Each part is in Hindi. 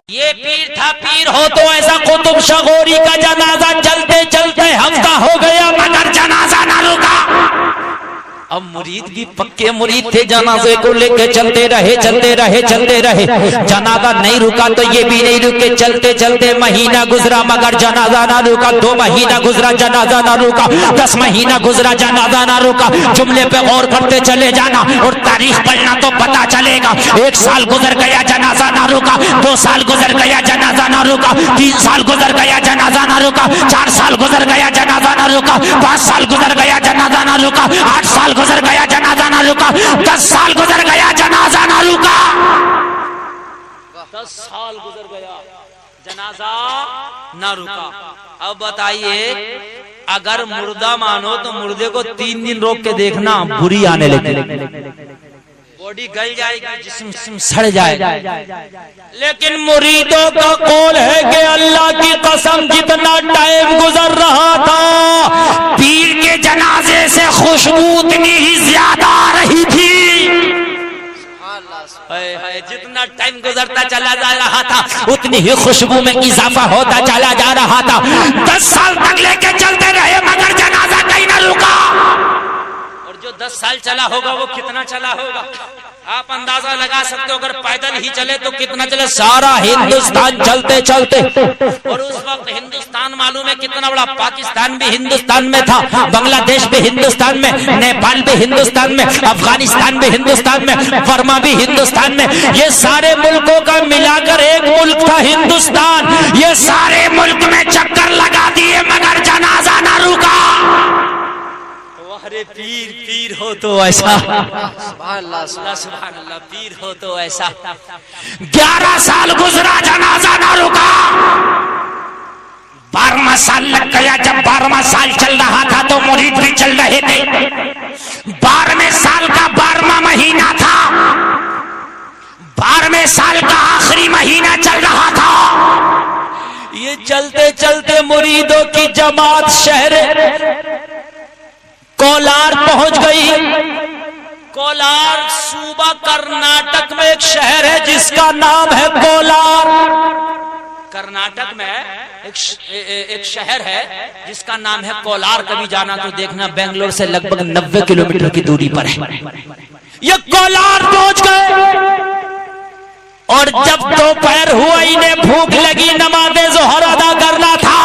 ये पीर था पीर हो तो ऐसा कुतुब शगोरी का जनाजा चलते चलते हफ्ता हो गया मगर जनाजा ना रुका। अब मुरीद भी पक्के मुरीद थे, जनाजे को लेके चलते रहे जनाजा नहीं रुका तो ये भी नहीं रुके, चलते चलते महीना गुजरा मगर जनाजा ना रुका, 2 महीना गुजरा जनाजा ना रुका, 10 महीना गुजरा जनाजा ना रुका। जुमले पे गौर करते चले जाना और तारीख पढ़ना तो पता चलेगा। 1 साल गुजर गया जनाजा ना रुका, 2 साल गुजर गया जनाजा ना रुका, 3 साल गुजर गया जनाजा ना रुका, 4 साल गुजर गया जनाजा ना रुका, 5 साल गुजर गया जनाजा ना रुका, 8 साल गुजर गया जनाजा ना रुका, 10 साल गुजर गया जनाजा ना रुका, 10 साल गुजर गया जनाजा ना रुका। अब बताइए अगर मुर्दा मानो तो मुर्दे को 3 दिन रोक के देखना, बुरी आने लगे, बॉडी गल जाएगी, जिस्म सड़ जाएगा। लेकिन मुरीदों का कौल है कि अल्लाह की कसम जितना टाइम गुजर रहा था पीर के जनाजे से खुशबू उतनी ही ज्यादा आ रही थी। जितना टाइम गुजरता चला जा रहा था उतनी ही खुशबू में इजाफा होता चला जा रहा था। 10 साल तक लेके चलते रहे मगर जनाजा कहीं ना रुका। और जो 10 साल चला होगा वो कितना चला होगा आप अंदाजा लगा सकते हो। अगर पैदल ही चले तो कितना चले, सारा हिंदुस्तान चलते चलते। और उस वक्त हिंदुस्तान मालूम है कितना बड़ा, पाकिस्तान भी हिंदुस्तान में था, बांग्लादेश भी हिंदुस्तान में, नेपाल भी हिंदुस्तान में, अफगानिस्तान भी हिंदुस्तान में, बर्मा भी हिंदुस्तान में। ये सारे मुल्कों का मिलाकर एक मुल्क था हिंदुस्तान। ये सारे मुल्क में चक्कर लगा दिए मगर जनाजा ना रुका। अरे पीर पीर हो तो ऐसा, सुभान अल्लाह, पीर हो तो ऐसा। 11 साल गुजरा जनाजा ना रुका। 12वां साल लग गया। जब 12वां साल चल रहा था तो मुरीद भी चल रहे थे। 12वें साल का 12वां महीना था, 12वें साल का आखिरी महीना चल रहा था। ये चलते चलते मुरीदों की जमात शहर कोलार पहुंच गई। कोलार सूबा कर्नाटक में एक शहर है जिसका नाम है कोलार। कर्नाटक में एक शहर है जिसका नाम है कोलार। कभी जाना तो देखना, बेंगलोर से लगभग 90 किलोमीटर की दूरी पर है। ये कोलार पहुंच गए और जब दोपहर हुआ इन्हें भूख लगी, नमाज़े ज़ोहर अदा करना था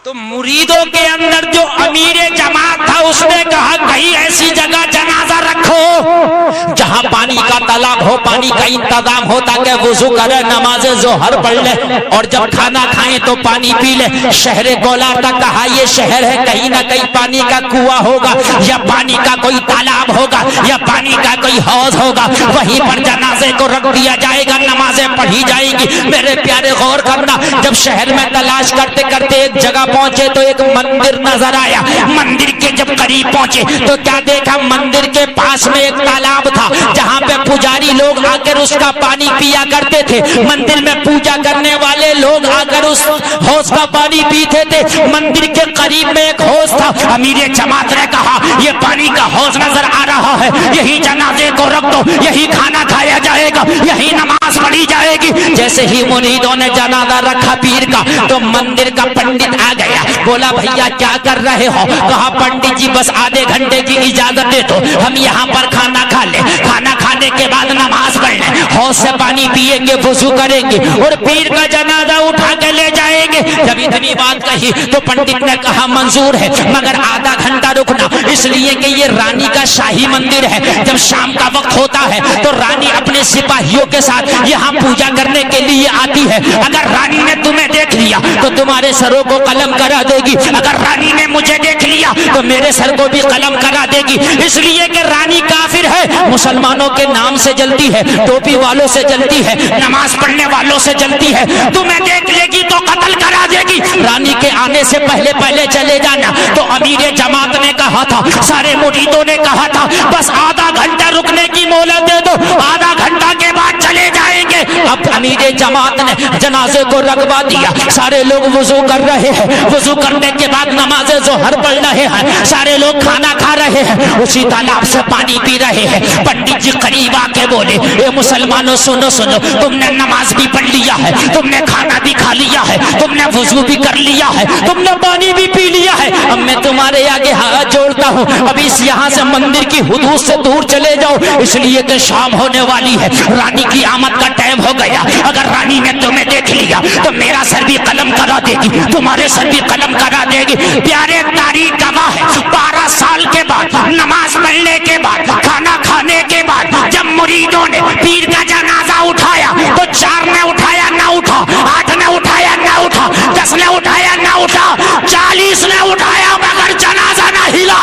तो मुरीदों के अंदर जो अमीरे जमात था उसने कहा कहीं ऐसी जगह जनाजा रखो जहां पानी का तालाब हो, पानी का इंतजाम हो ताकि वुजू करे, नमाज़े ज़ोहर पढ़ ले और जब खाना खाएं तो पानी पी ले। शहर कोलार तक कहा ये शहर है, कहीं ना कहीं पानी का कुआं होगा या पानी का कोई तालाब होगा या पानी का कोई हौज होगा, वहीं पर जनाजे को रख दिया जाएगा, नमाजें पढ़ी जाएंगी। मेरे प्यारे गौर करना, जब शहर में तलाश करते करते एक जगह पहुंचे तो एक मंदिर नजर आया। मंदिर के जब करीब पहुंचे तो क्या देखा, मंदिर के पास में एक तालाब था जहां पे पुजारी लोग आकर उसका पानी पिया करते थे। मंदिर में पूजा करने वाले लोग आकर उस हौज का पानी पीते थे। मंदिर के करीब में एक हौज था। अमीर जमात ने कहा ये पानी का हौज नजर आ रहा है, यही जनाजे को रख दो, यही खाना खाया जाएगा, यही नमाज पढ़ी जाएगी। जैसे ही मुरीदों ने जनाजा रखा पीर का तो मंदिर का पंडित आ गया। बोला भैया क्या कर रहे हो? कहा पंडित जी बस आधे घंटे की इजाजत दे दो, हम यहाँ पर खाना खा ले, खाना खाने के बाद नमाज पढ़ ले, हौज से पानी पिएंगे, वुजू करेंगे और पीर का जनाजा उठा के ले जाएंगे। जब इतनी बात कही तो पंडित ने कहा मंजूर है मगर आधा घंटा रुकना, इसलिए कि ये रानी का शाही मंदिर है। जब शाम का वक्त होता है तो रानी अपने सिपाहियों के साथ यहाँ पूजा करने के लिए आती है। अगर रानी ने तुम्हें देख लिया तो तुम्हारे सरों को कलम करा देगी, अगर रानी ने मुझे देख लिया तो मेरे सर को भी कलम करा देगी। इसलिए कि रानी काफिर है, मुसलमानों के नाम से जलती है, टोपी वालों से जलती है, नमाज पढ़ने वालों से जलती है। तुम्हें देख लेगी तो कत्ल करा देगी। रानी के आने से पहले पहले चले जाना। तो अमीर जमात ने कहा था, सारे मुरीदों ने कहा था बस आधा घंटा रुकने की मोहलत दे दो, आधा घंटा के बाद चले जाएंगे। अब अमीर जमात ने जनाजे को रखवा दिया। सारे लोग वुजू कर रहे हैं, वुजू करने के बाद नमाज ज़ोहर पढ़ रहे हैं, सारे लोग खाना खा रहे हैं, उसी तालाब से पानी पी रहे हैं। पंडित जी करीब आके बोले, ए मुसलमानों सुनो सुनो, तुमने नमाज भी पढ़ लिया है, तुमने खाना भी खा लिया है, तुमने वुजू भी कर लिया है, तुमने पानी भी पी लिया है। अब मैं तुम्हारे आगे हाथ जोड़ता हूँ, अभी इस यहाँ से मंदिर की हुदूद से दूर चले जाओ, इसलिए कि शाम होने वाली है, रानी की आमद का टाइम हो गया। अगर रानी ने तुम्हें देख लिया तो मेरा सर भी कलम करा देगी, तुम्हारे सर भी कलम करा देगी। प्यारे तारीख गवाह है, 12 साल के बाद, नमाज पढ़ने के बाद, खाना खाने के बाद, जब मुरीदों ने पीर का जनाजा उठाया तो 4 ने उठाया ना उठा, 8 ने उठाया ना उठा, 10 ने उठाया ना उठा, 40 ने उठाया मगर जनाजा ना हिला।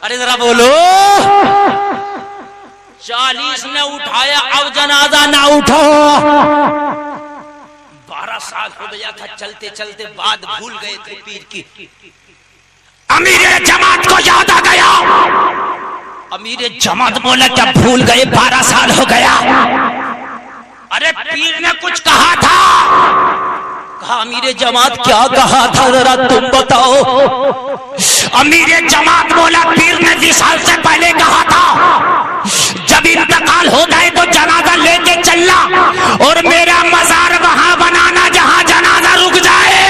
अरे जरा बोलो, 40 ने उठाया, अब जनाजा ना उठा। 12 साल हो गया था, चलते चलते बात भूल गए थे पीर की। अमीर जमात को याद आ गया। अमीर जमात बोला क्या भूल गए, 12 साल हो गया। अरे पीर ने कुछ कहा था। कहा अमीर जमात क्या कहा था जरा तुम बताओ। अमीर जमात बोला पीर ने विसाल से पहले कहा था जब इंतकाल हो जाए तो जनाजा लेके चलना और मेरा मजार वहां बनाना जहां जनाजा रुक जाए।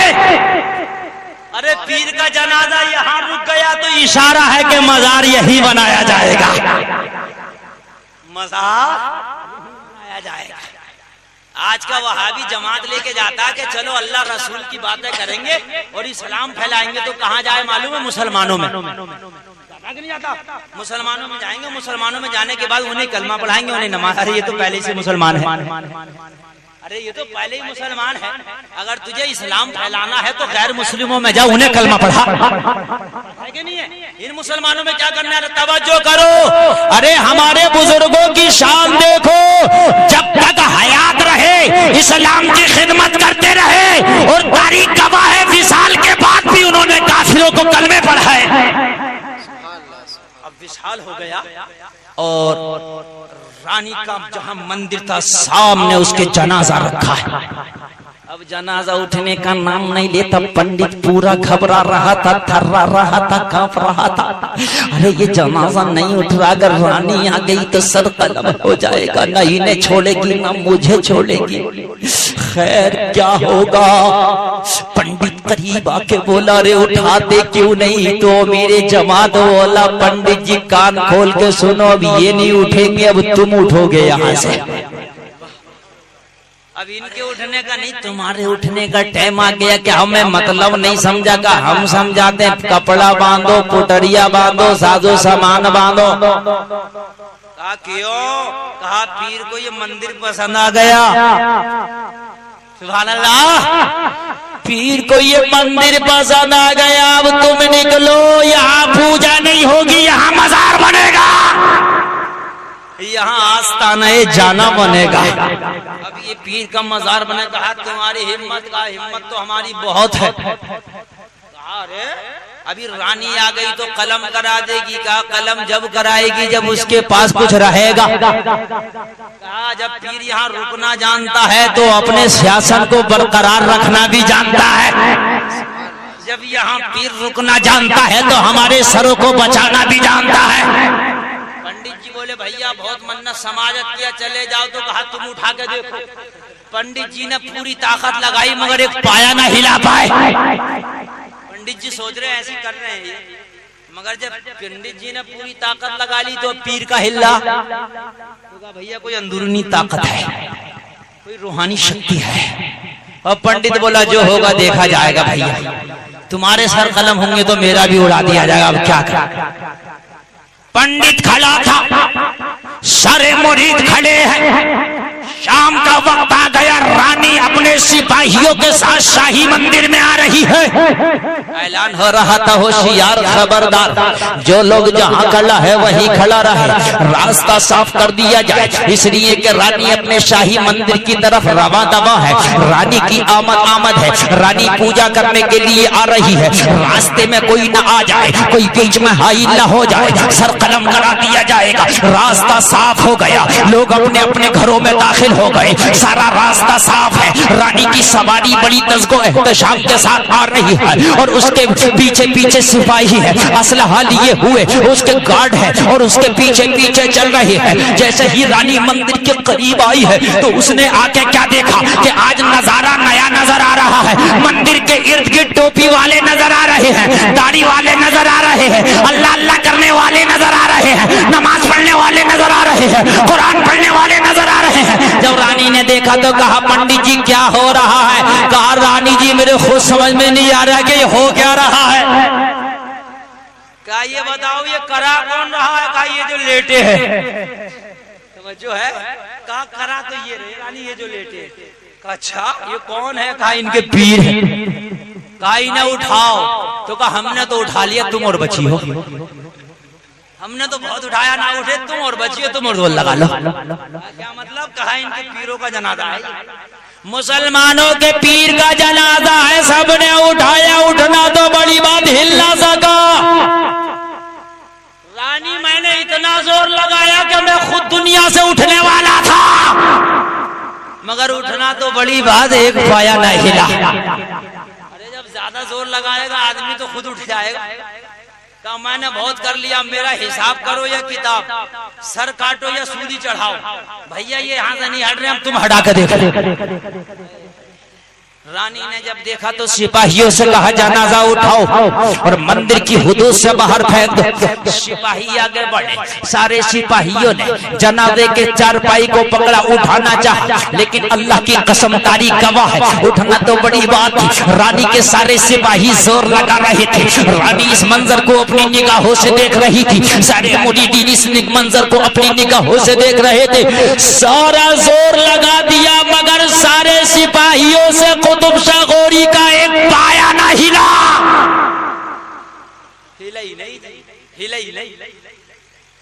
अरे पीर का जनाजा यहाँ रुक गया तो इशारा है कि मजार यही बनाया जाएगा, मजार बनाया जाएगा। आज का वहाबी जमात लेके जाता है कि चलो अल्लाह रसूल की बातें करेंगे और इस्लाम फैलाएंगे, तो कहाँ जाए मालूम है? मुसलमानों में नहीं जाता, मुसलमानों में जाएंगे। मुसलमानों में जाने के बाद उन्हें कलमा पढ़ाएंगे, उन्हें नमाज। अरे ये तो पहले से मुसलमान है, अरे ये तो पहले ही मुसलमान है। अगर तुझे इस्लाम फैलाना है तो गैर मुस्लिमों में जा, उन्हें कलमा पढ़ा, है कि नहीं है? इन मुसलमानों में क्या करना है? तवज्जो करो। अरे हमारे बुजुर्गों की शान देखो, जब तक हयात रहे इस्लाम की खिदमत करते रहे और तारीख गवाह है विसाल के बाद भी उन्होंने काफिरों को कलमे पढ़ाए। अब विसाल हो गया और रानी का जहां मंदिर था सामने उसके जनाजा रखा है। अब जनाजा उठने का नाम नहीं लेता। पंडित पूरा घबरा रहा था, थर्रा रहा था, कांप रहा था। अरे ये जनाजा नहीं उठ रहा, अगर रानी आ गई तो सर कलम हो जाएगा, न इन्हें छोड़ेगी न मुझे छोड़ेगी। खैर क्या होगा? पंडित करीब आके बोला, अरे उठाते क्यों नहीं? तो मेरे जमात बोला, पंडित जी कान खोल के सुनो, अब ये नहीं उठेंगे, अब तुम उठोगे यहाँ से। अब इनके उठने का नहीं, तुम्हारे उठने का टाइम आ गया। क्या हमें मतलब नहीं समझा का? हम समझाते हैं, कपड़ा बांधो, पुटरिया बांधो, साजो सामान बांधो। कहा क्यों? कहा पीर को ये मंदिर पसंद आ गया। सुभान अल्लाह, पीर को ये मंदिर पसंद आ गया। अब तुम निकलो, यहाँ पूजा नहीं होगी, यहाँ मजार बनेगा, यहाँ आस्ताना जाना बनेगा। अब ये पीर का मजार बने। कहा तुम्हारी हिम्मत का, हिम्मत तो हमारी बहुत है। अरे अभी रानी आ गई तो कलम करा देगी। कहा कलम जब कराएगी जब उसके पास कुछ रहेगा। कहा जब पीर यहाँ रुकना जानता है तो अपने शासन को बरकरार रखना भी जानता है। जब यहाँ पीर रुकना जानता है तो हमारे सरों को बचाना भी जानता है। पंडित जी बोले भैया बहुत मन्नत समाजत किया, चले जाओ। तो कहा तुम उठा के देखो। पंडित जी ने पूरी ताकत लगाई मगर एक पाया ना हिला पाए। पंडित जी सोच रहे हैं ऐसे कर रहे हैं ये, मगर जब पंडित जी ने पूरी ताकत लगा ली तो पीर का हिला। तो कहा भैया कोई अंदरूनी ताकत है, कोई रूहानी शक्ति है। और पंडित बोला जो होगा देखा जाएगा भैया, तुम्हारे सर कलम होंगे तो मेरा भी उड़ा दिया जाएगा, अब क्या कर। पंडित खड़ा था, सारे मुरीद खड़े हैं, शाम का वक्त आ गया, रानी अपने सिपाहियों के साथ शाही मंदिर में आ रही है। ऐलान हो रहा था, होशियार खबरदार, जो लोग जहां खड़ा है वहीं खड़ा रहे, रास्ता साफ कर दिया जाए, इसलिए कि रानी अपने शाही मंदिर की तरफ रवा दवा है। रानी की आमद है, रानी पूजा करने के लिए आ रही है। रास्ते में कोई न आ जाए, कोई बीच में हाई न हो जाए, सर कलम करा दिया जाएगा। रास्ता साफ हो गया, लोग अपने अपने घरों में दाखिल हो गए, सारा रास्ता साफ है। रानी की सवारी बड़ी तज़्को एहतशाम के साथ आ रही है और उसके पीछे पीछे सिपाही है, असलहा लिए हुए, उसके गार्ड है और उसके पीछे पीछे चल रही है। जैसे ही रानी मंदिर के करीब आई है तो उसने आके क्या देखा कि आज नजारा नया नजर आ रहा है। मंदिर के इर्द गिर्द टोपी वाले नजर आ रहे हैं, दाढ़ी वाले नजर आ रहे हैं, अल्लाह अल्लाह करने वाले नजर आ रहे हैं, नमाज पढ़ने वाले नजर आ रहे हैं, कुरान पढ़ने वाले नजर आ रहे हैं। जब रानी ने देखा तो कहा, पंडित जी क्या हो रहा है? कहा, रानी जी मेरे खुद समझ में नहीं आ रहा कि ये हो क्या रहा है। कहा, ये बताओ ये करा कौन रहा है? कहा, ये जो लेटे है। समझो है, कहा करा तो ये रहे रानी, ये जो लेटे। कहा, अच्छा ये कौन है? कहा, इनके पीर है। कहा, इन्हें उठाओ। तो कहा, हमने तो उठा लिया, तुम और बची हो। हमने तो बहुत उठाया, ना उठे तुम और बची हो, तुम और जोर लगा लो। क्या मतलब? कहा, इनके पीरों का जनाजा है, मुसलमानों के पीर का जनाजा है, सबने उठाया। उठना तो बड़ी बात, हिल ना सका। रानी, मैंने इतना जोर लगाया कि मैं खुद दुनिया से उठने वाला था, मगर उठना तो बड़ी बात, एक पाया न हिला। अरे जब ज्यादा जोर लगाएगा आदमी तो खुद उठ जाएगा। तो मैंने बहुत कर लिया, मेरा हिसाब करो या किताब, सर काटो या सूदी चढ़ाओ। भैया ये यहाँ से नहीं हट रहे, हम तुम हटा कर देखो। रानी ने जब देखा तो सिपाहियों से कहा, जनाजा उठाओ और मंदिर की हुदूद से बाहर फेंक दो। सिपाही आगे बढ़े, सारे सिपाहियों ने जनाजे के चारपाई को पकड़ा, उठाना चाहा, लेकिन अल्लाह की कसम तारीख गवाह है, उठना तो बड़ी बात थी। रानी के सारे सिपाही जोर लगा रहे थे। रानी इस मंजर को अपनी निगाहों से देख रही थी, सारे मुरीदीन इस मंजर को अपनी निगाहों से देख रहे थे। सारा जोर लगा दिया, मगर सारे सिपाहियों से कुतुब शाह गौरी का एक पाया ना हिला। हिला ही नहीं, हिला ही नहीं।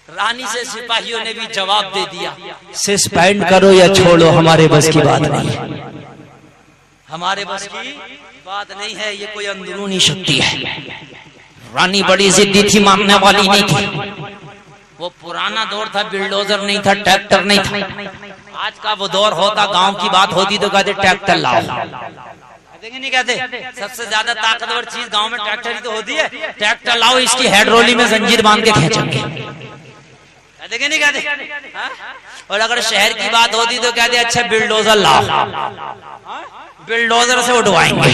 रानी से सिपाहियों ने भी जवाब दे दिया, सस्पेंड करो या छोड़ो, हमारे बस की बात नहीं है, हमारे बस की बात नहीं है, ये कोई अंदरूनी शक्ति है। रानी बड़ी जिद्दी थी, मानने वाली नहीं थी। वो पुराना दौर था, बिल्डोजर नहीं था, ट्रैक्टर नहीं था। आज का वो दौर होता, गांव की बात होती तो कहते ट्रैक्टर लाओ, नहीं कहते सबसे ज्यादा ताकतवर चीज गांव में ट्रैक्टर ही तो होती है। ट्रैक्टर लाओ, इसकी हेडरोली में जंजीर बांध के खींचेंगे, कहते नहीं कहते। और अगर शहर की बात होती तो कहते अच्छा बिल्डोजर लाओ, बिल्डोजर से उठवाएंगे।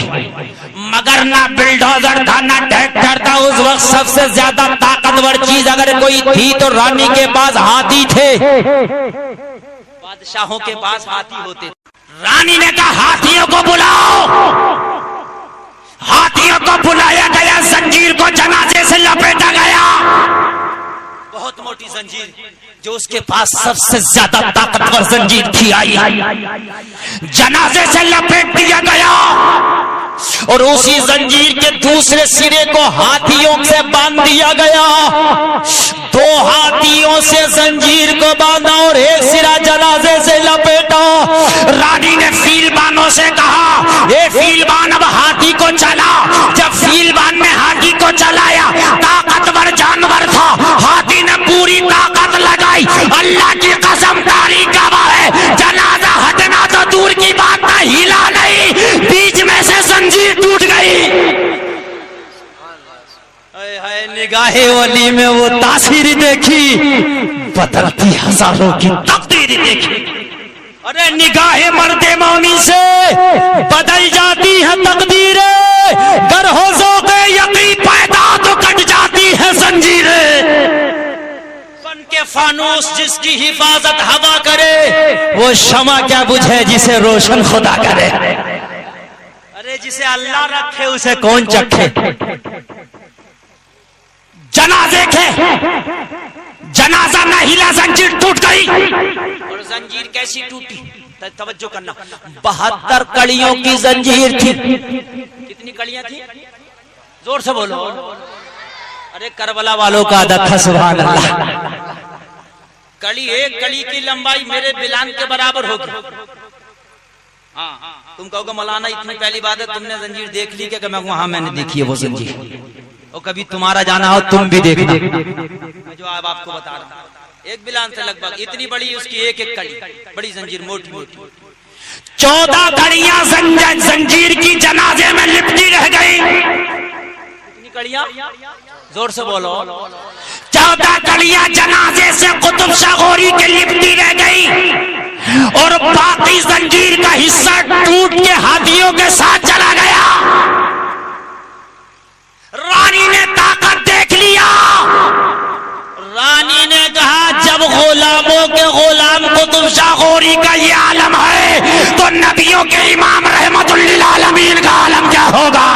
मगर ना बिल्डोजर था ना ट्रैक्टर था। उस वक्त सबसे ज्यादा ताकतवर चीज अगर कोई थी तो रानी के पास हाथी थे। बादशाहों के पास हाथी होते। रानी ने कहा हाथियों को बुलाओ। हाथियों को बुलाया गया, जंजीर को जनाजे से लपेटा गया। बहुत मोटी जंजीर, जो उसके पास सबसे ज्यादा ताकतवर जंजीर थी, आई जनाजे से लपेट दिया गया। और उसी जंजीर के दूसरे सिरे को हाथियों से बांध दिया गया। दो हाथियों से जंजीर को बांधा और एक सिरा जनाजे से लपेटा। रानी ने फीलबानों से कहा, ये फीलबान अब हाथी को चला। जब फीलबान ने हाथी को चलाया, ताकतवर जानवर था, हाथी ने पूरी ताकत लगाई। अल्लाह की कसम, तारीख गवाह है, जनाजा हटना तो दूर की बात था, हिला नहीं, बीच में से जंजीर टूट गई। निगाहे वली में वो तासीर देखी, बदलती हजारों की तकदीर देखी। अरे निगाहे मर्दे मौनी से बदल जाती है तकदीरें। गर हो ज़ौक़े यक़ीन पैदा तो कट जाती है जंजीरें। बन के फानूस जिसकी हिफाजत हवा करे, वो शमा क्या बुझे जिसे रोशन खुदा करे। अरे जिसे अल्लाह रखे उसे कौन चखे। जनाजे के जनाजा न हिला, जंजीर टूट गई। और जंजीर कैसी टूटी? तवज्जो करना, 72 कड़ियों की जंजीर थी। कितनी कड़ियां थी? जोर से बोलो। अरे करबला वालों का अदब था, सुभान अल्लाह। कड़ी, एक कड़ी की लंबाई मेरे बिलान के बराबर होगी। हाँ, तुम कहोगे मौलाना इतनी पहली बात है, तुमने जंजीर देख ली क्या? मैं वहां मैंने देखी है वो जंजीर, और कभी तुम्हारा जाना हो तुम भी देखना। मैं जो अब आपको बता रहा हूँ, एक बिलान से लगभग इतनी बड़ी उसकी एक एक कड़ी, बड़ी जंजीर, मोटी मोटी। 14 कड़ियां जंजीर की जनाजे में लिपटी रह गई। कितनी कड़ियां? जोर से बोलो। 14 कड़ियां जनाजे से कुतुब शाह गौरी के लिपटी रह गई, और बाकी जंजीर का हिस्सा टूट के हाथियों के साथ चला गया। रानी ने ताकत देख लिया। रानी ने कहा जब गुलामों के गुलाम कुतुब शाह गौरी का ये आलम है, तो नबियों के इमाम रहमतुल लिल आलमीन का आलम क्या होगा?